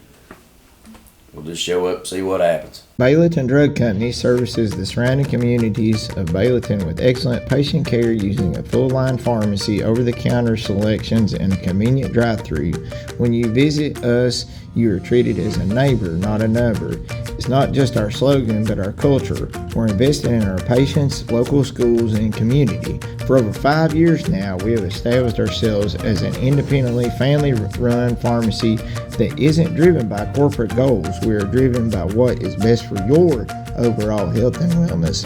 Speaker 2: We'll just show up, see what happens.
Speaker 7: Baileyton Drug Company services the surrounding communities of Baileyton with excellent patient care using a full-line pharmacy, over-the-counter selections, and a convenient drive-through. When you visit us, you are treated as a neighbor, not a number. It's not just our slogan, but our culture. We're investing in our patients, local schools, and community. For over 5 years now, we have established ourselves as an independently family-run pharmacy that isn't driven by corporate goals. We are driven by what is best for your overall health and wellness.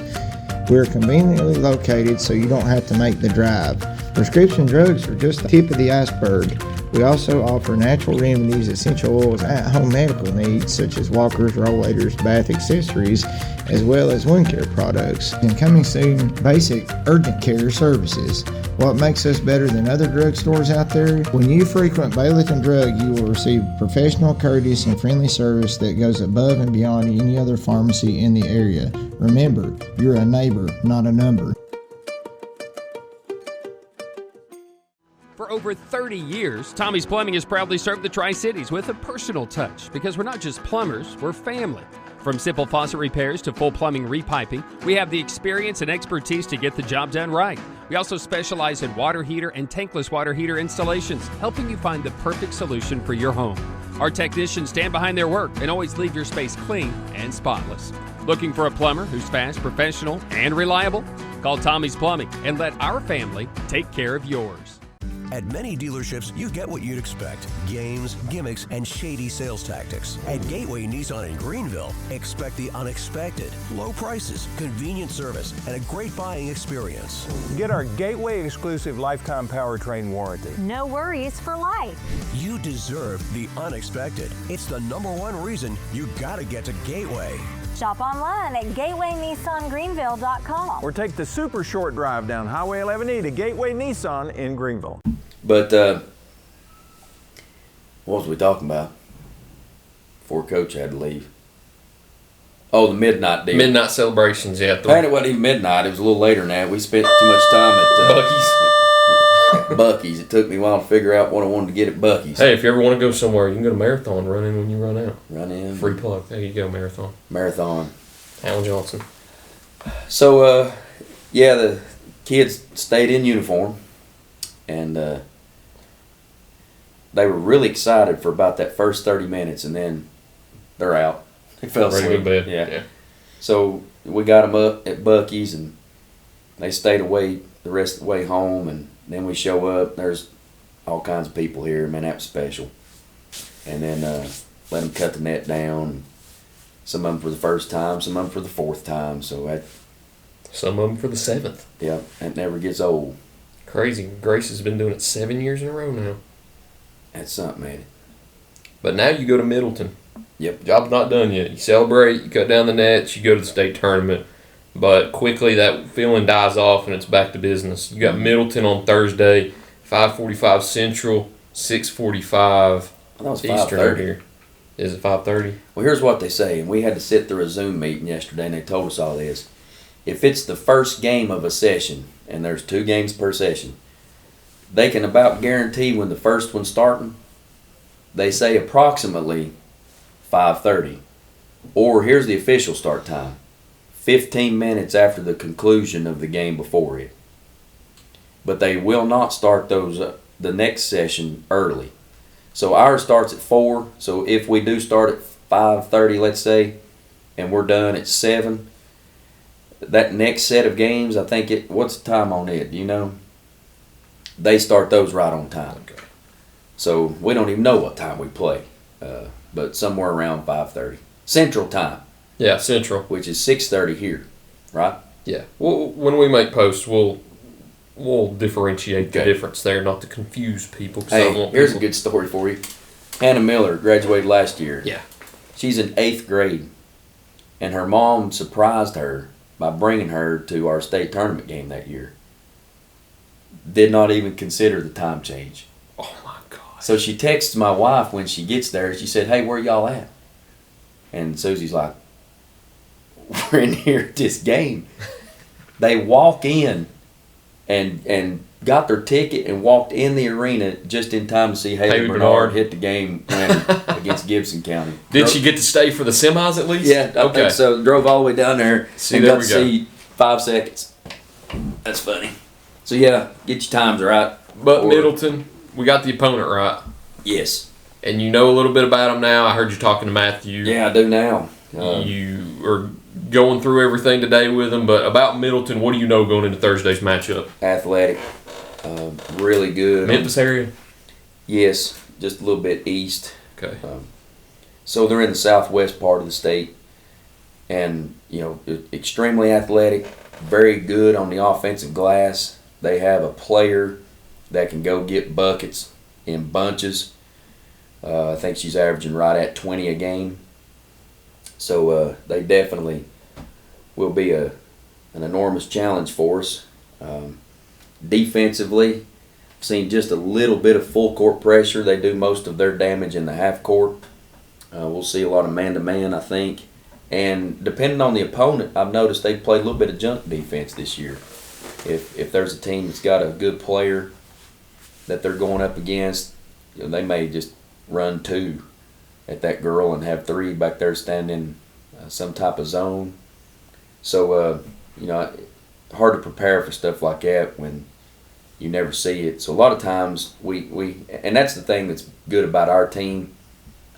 Speaker 7: We're conveniently located so you don't have to make the drive. Prescription drugs are just the tip of the iceberg. We also offer natural remedies, essential oils, at-home medical needs such as walkers, rollators, bath accessories, as well as wound care products. And coming soon, basic urgent care services. What makes us better than other drugstores out there? When you frequent Baileyton Drug, you will receive professional, courteous, and friendly service that goes above and beyond any other pharmacy in the area. Remember, you're a neighbor, not a number.
Speaker 8: For over 30 years, Tommy's Plumbing has proudly served the Tri-Cities with a personal touch because we're not just plumbers, we're family. From simple faucet repairs to full plumbing repiping, we have the experience and expertise to get the job done right. We also specialize in water heater and tankless water heater installations, helping you find the perfect solution for your home. Our technicians stand behind their work and always leave your space clean and spotless. Looking for a plumber who's fast, professional, and reliable? Call Tommy's Plumbing and let our family take care of yours.
Speaker 9: At many dealerships, you get what you'd expect. Games, gimmicks, and shady sales tactics. At Gateway Nissan in Greenville, expect the unexpected. Low prices, convenient service, and a great buying experience.
Speaker 10: Get our Gateway exclusive lifetime powertrain warranty.
Speaker 11: No worries for life.
Speaker 9: You deserve the unexpected. It's the #1 reason you gotta get to Gateway.
Speaker 11: Shop online at gatewaynissangreenville.com.
Speaker 10: Or take the super short drive down Highway 11E to Gateway Nissan in Greenville.
Speaker 2: But what was we talking about before Coach had to leave? Oh, the midnight deal.
Speaker 1: Midnight celebrations, yeah.
Speaker 2: Apparently it wasn't even midnight. It was a little later than that. We spent too much time at
Speaker 1: Buc-ee's.
Speaker 2: Buc-ee's. It took me a while to figure out what I wanted to get at Buc-ee's.
Speaker 1: Hey, if you ever want to go somewhere, you can go to Marathon, run in when you run out.
Speaker 2: Run in.
Speaker 1: Free plug. There you go, Marathon.
Speaker 2: Marathon.
Speaker 1: Alan Johnson.
Speaker 2: So, yeah, the kids stayed in uniform, and they were really excited for about that first 30 minutes, and then they're out. They fell asleep.
Speaker 1: Ready to go to bed.
Speaker 2: Yeah. So we got them up at Buc-ee's, and they stayed away the rest of the way home, and then we show up. There's all kinds of people here. Man, that was special. And then let them cut the net down. Some of them for the first time, some of them for the fourth time. So that,
Speaker 1: some of them for the 7th.
Speaker 2: Yeah, that never gets old.
Speaker 1: Crazy. Grace has been doing it 7 years in a row now.
Speaker 2: That's something, man.
Speaker 1: But now you go to Middleton.
Speaker 2: Yep.
Speaker 1: Job's not done yet. You celebrate, you cut down the nets, you go to the state tournament. But quickly that feeling dies off and it's back to business. You got Middleton on Thursday, 5:45 Central, 6:45 Eastern over here. Is it 5:30?
Speaker 2: Well, here's what they say, and we had to sit through a Zoom meeting yesterday, and they told us all this. If it's the first game of a session, and there's 2 games per session, they can about guarantee when the first one's starting. They say approximately 5:30. Or here's the official start time. 15 minutes after the conclusion of the game before it. But they will not start those the next session early. So ours starts at 4. So if we do start at 5:30, let's say, and we're done at 7, that next set of games, I think what's the time on it? Do you know? They start those right on time.
Speaker 1: Okay.
Speaker 2: So we don't even know what time we play, but somewhere around 5:30 Central Time.
Speaker 1: Yeah, Central.
Speaker 2: Which is 6:30 here, right?
Speaker 1: Yeah. Well, when we make posts, we'll differentiate the difference there, not to confuse people.
Speaker 2: Hey, here's a good story for you. Hannah Miller graduated last year.
Speaker 1: Yeah.
Speaker 2: She's in 8th grade, and her mom surprised her by bringing her to our state tournament game that year. Did not even consider the time change.
Speaker 1: Oh my God.
Speaker 2: So she texts my wife when she gets there. She said, "Hey, where y'all at?" And Susie's like, "We're in here at this game." They walk in and got their ticket and walked in the arena just in time to see Haley Bernard hit the game win against Gibson County.
Speaker 1: Did she get to stay for the semis at least?
Speaker 2: Yeah, I think so. Drove all the way down there and got to see 5 seconds. That's funny. So yeah, get your times right.
Speaker 1: But Middleton, we got the opponent right.
Speaker 2: Yes.
Speaker 1: And you know a little bit about them now. I heard you talking to Matthew.
Speaker 2: Yeah, I do now.
Speaker 1: You are going through everything today with them. But about Middleton, what do you know going into Thursday's matchup?
Speaker 2: Athletic. Really good.
Speaker 1: Memphis area?
Speaker 2: Yes, just a little bit east.
Speaker 1: Okay.
Speaker 2: So they're in the southwest part of the state. And, extremely athletic, very good on the offensive glass. They have a player that can go get buckets in bunches. I think she's averaging right at 20 a game. So they definitely will be an enormous challenge for us. Defensively, I've seen just a little bit of full court pressure. They do most of their damage in the half court. We'll see a lot of man-to-man, I think. And depending on the opponent, I've noticed they play a little bit of junk defense this year. If there's a team that's got a good player that they're going up against, they may just run 2 at that girl and have 3 back there standing some type of zone. So, hard to prepare for stuff like that when you never see it. So a lot of times and that's the thing that's good about our team.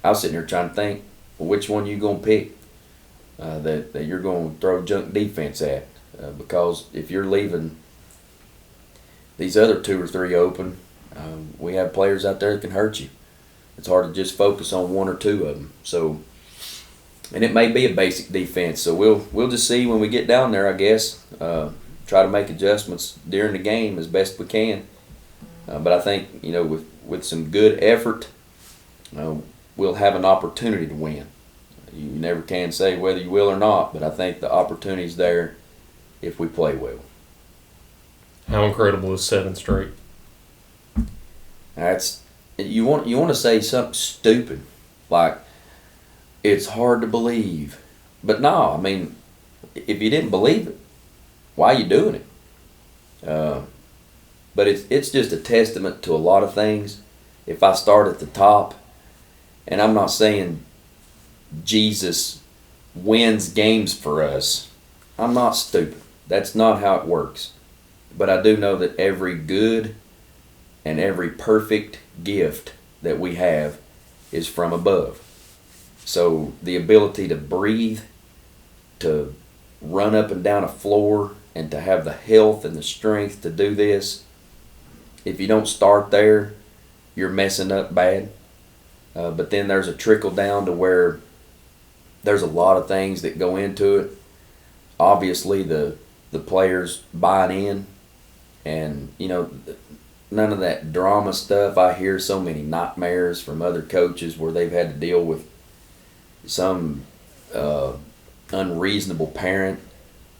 Speaker 2: I was sitting here trying to think, well, which one you going to pick that you're going to throw junk defense at? because if you're leaving these other 2 or 3 open, we have players out there that can hurt you. It's hard to just focus on 1 or 2 of them. So, and it may be a basic defense. So we'll just see when we get down there, I guess. Try to make adjustments during the game as best we can. But I think, you know, with some good effort, we'll have an opportunity to win. You never can say whether you will or not, but I think the opportunity's there if we play well.
Speaker 1: How incredible is 7 straight?
Speaker 2: That's you want to say something stupid like it's hard to believe, but no, I mean, if you didn't believe it, why are you doing it? But it's just a testament to a lot of things. If I start at the top, and I'm not saying Jesus wins games for us, I'm not stupid. That's not how it works. But I do know that every good and every perfect gift that we have is from above. So the ability to breathe, to run up and down a floor, and to have the health and the strength to do this, if you don't start there, you're messing up bad. But then there's a trickle down to where there's a lot of things that go into it. Obviously, the players buying in, and, you know, none of that drama stuff. I hear so many nightmares from other coaches where they've had to deal with some unreasonable parent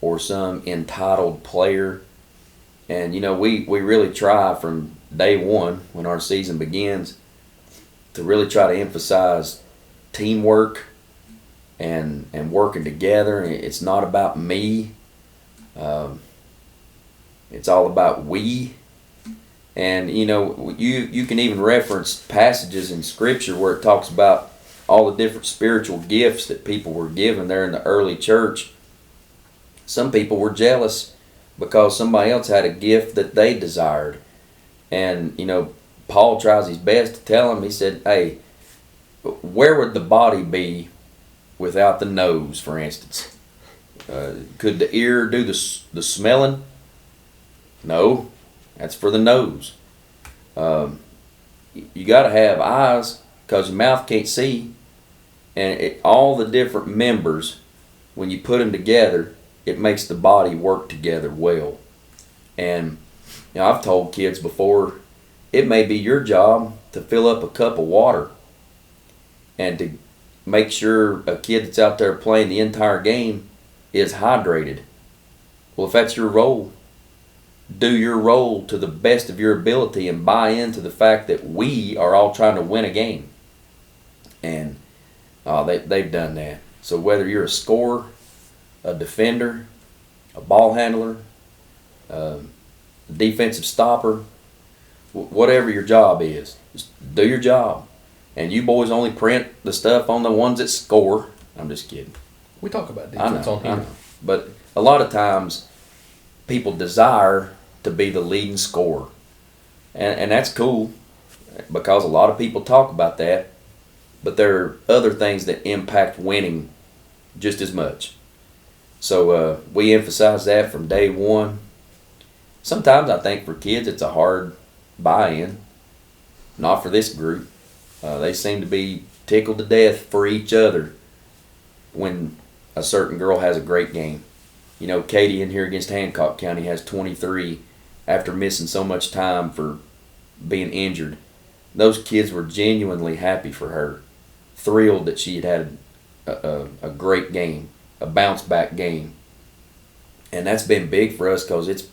Speaker 2: or some entitled player. And, you know, we really try from day one when our season begins to really try to emphasize teamwork and working together. It's not about me. It's all about we. And, you know, you can even reference passages in Scripture where it talks about all the different spiritual gifts that people were given there in the early church. Some people were jealous because somebody else had a gift that they desired. And, you know, Paul tries his best to tell them, he said, hey, where would the body be without the nose, for instance? Could the ear do the smelling? No, that's for the nose. You got to have eyes because your mouth can't see. And all the different members, when you put them together, it makes the body work together well. And, you know, I've told kids before, it may be your job to fill up a cup of water and to make sure a kid that's out there playing the entire game is hydrated. Well, if that's your role, do your role to the best of your ability and buy into the fact that we are all trying to win a game. And they've done that. So whether you're a scorer, a defender, a ball handler, a defensive stopper, whatever your job is, just do your job. And you boys only print the stuff on the ones that score. I'm just kidding.
Speaker 1: We talk about defense on here.
Speaker 2: But a lot of times people desire to be the leading scorer. And that's cool because a lot of people talk about that. But there are other things that impact winning just as much. So we emphasize that from day one. Sometimes I think for kids it's a hard buy-in. Not for this group. They seem to be tickled to death for each other when a certain girl has a great game. You know, Katie in here against Hancock County has 23 after missing so much time for being injured. Those kids were genuinely happy for her, thrilled that she had a great game, a bounce-back game. And that's been big for us because it's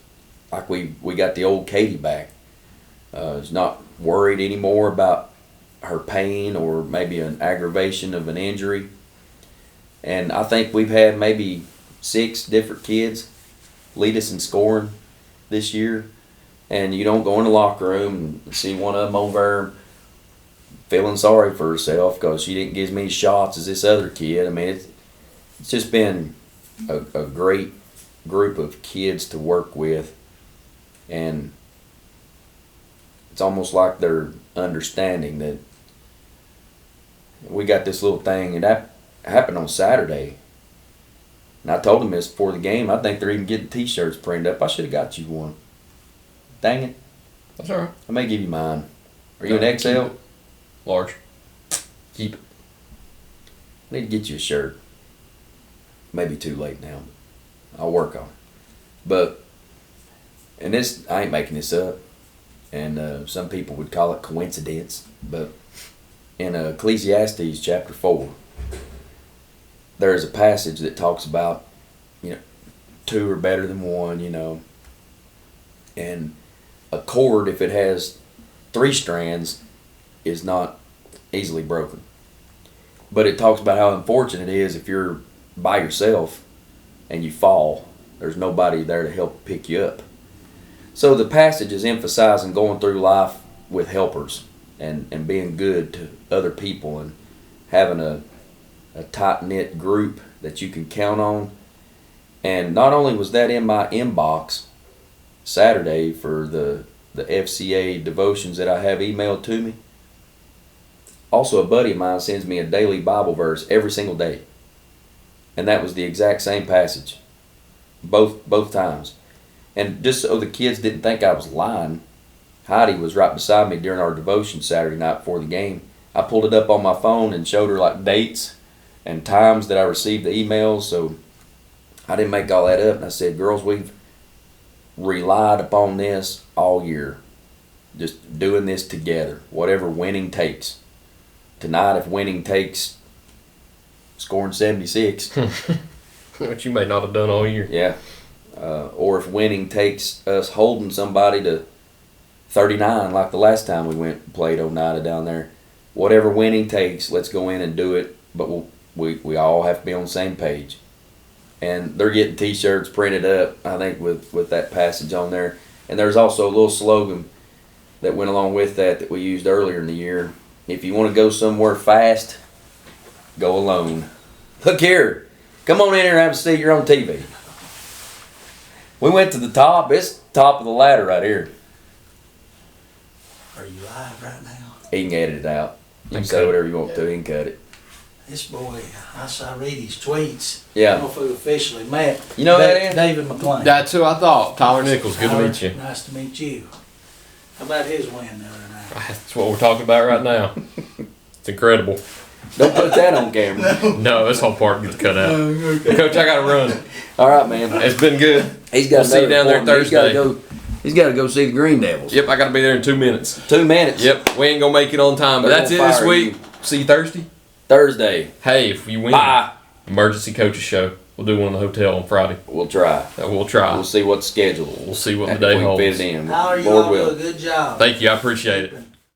Speaker 2: like we got the old Katie back. Is not worried anymore about her pain or maybe an aggravation of an injury. And I think we've had maybe 6 different kids lead us in scoring this year. And you don't go in the locker room and see one of them over there feeling sorry for herself because she didn't get as many shots as this other kid. I mean, it's just been a great group of kids to work with. And it's almost like they're understanding that we got this little thing, and that happened on Saturday. And I told him this before the game. I think they're even getting T-shirts printed up. I should have got you one. Dang it.
Speaker 1: That's all right.
Speaker 2: I may give you mine. Are you an XL?
Speaker 1: Large. Keep it.
Speaker 2: I need to get you a shirt. Maybe too late now. I'll work on it. But, and this, I ain't making this up. And some people would call it coincidence. But in Ecclesiastes chapter 4, there is a passage that talks about, two are better than one, and a cord, if it has 3 strands, is not easily broken. But it talks about how unfortunate it is if you're by yourself and you fall. There's nobody there to help pick you up. So the passage is emphasizing going through life with helpers and being good to other people and having a tight-knit group that you can count on. And not only was that in my inbox Saturday for the FCA devotions that I have emailed to me, also a buddy of mine sends me a daily Bible verse every single day. And that was the exact same passage. Both times. And just so the kids didn't think I was lying, Heidi was right beside me during our devotion Saturday night before the game. I pulled it up on my phone and showed her like dates and times that I received the emails, so I didn't make all that up. And I said, girls, we've relied upon this all year. Just doing this together, whatever winning takes. Tonight, if winning takes scoring 76.
Speaker 1: Which you may not have done all year.
Speaker 2: Yeah. Or if winning takes us holding somebody to 39 like the last time we went and played Oneida down there. Whatever winning takes, let's go in and do it. But we all have to be on the same page. And they're getting T-shirts printed up, I think, with that passage on there. And there's also a little slogan that went along with that we used earlier in the year. If you want to go somewhere fast, go alone. Look here. Come on in here and have a seat. You're on TV. We went to the top. It's top of the ladder right here.
Speaker 12: Are you live right now?
Speaker 2: He can edit it out. You can say whatever you want to. He can cut it.
Speaker 12: This boy, I read his tweets.
Speaker 2: Yeah.
Speaker 12: I don't know if we officially met.
Speaker 2: You know that, Ann?
Speaker 12: David McClain.
Speaker 1: That's who I thought. Tyler Nichols. Good to meet you.
Speaker 12: Nice to meet you. How about his win the other night?
Speaker 1: That's what we're talking about right now. It's incredible.
Speaker 2: Don't put that on camera.
Speaker 1: No, this whole part gets cut out. Okay. Coach, I got to run.
Speaker 2: All right, man.
Speaker 1: It's been good.
Speaker 2: He's got
Speaker 1: we'll see you down there Thursday.
Speaker 2: He's got to go see the Green Devils.
Speaker 1: Yep, I got to be there in 2 minutes.
Speaker 2: 2 minutes.
Speaker 1: Yep, we ain't going to make it on time. But that's it this week. See you Thursday. Hey, if you win,
Speaker 2: bye.
Speaker 1: Emergency Coaches Show. We'll do one in the hotel on Friday.
Speaker 2: We'll try.
Speaker 1: We'll
Speaker 2: see what's scheduled.
Speaker 1: We'll see what the day holds.
Speaker 2: Fit it in.
Speaker 12: How are you
Speaker 2: Lord
Speaker 12: all
Speaker 2: will.
Speaker 12: do a good job.
Speaker 1: Thank you. I appreciate it.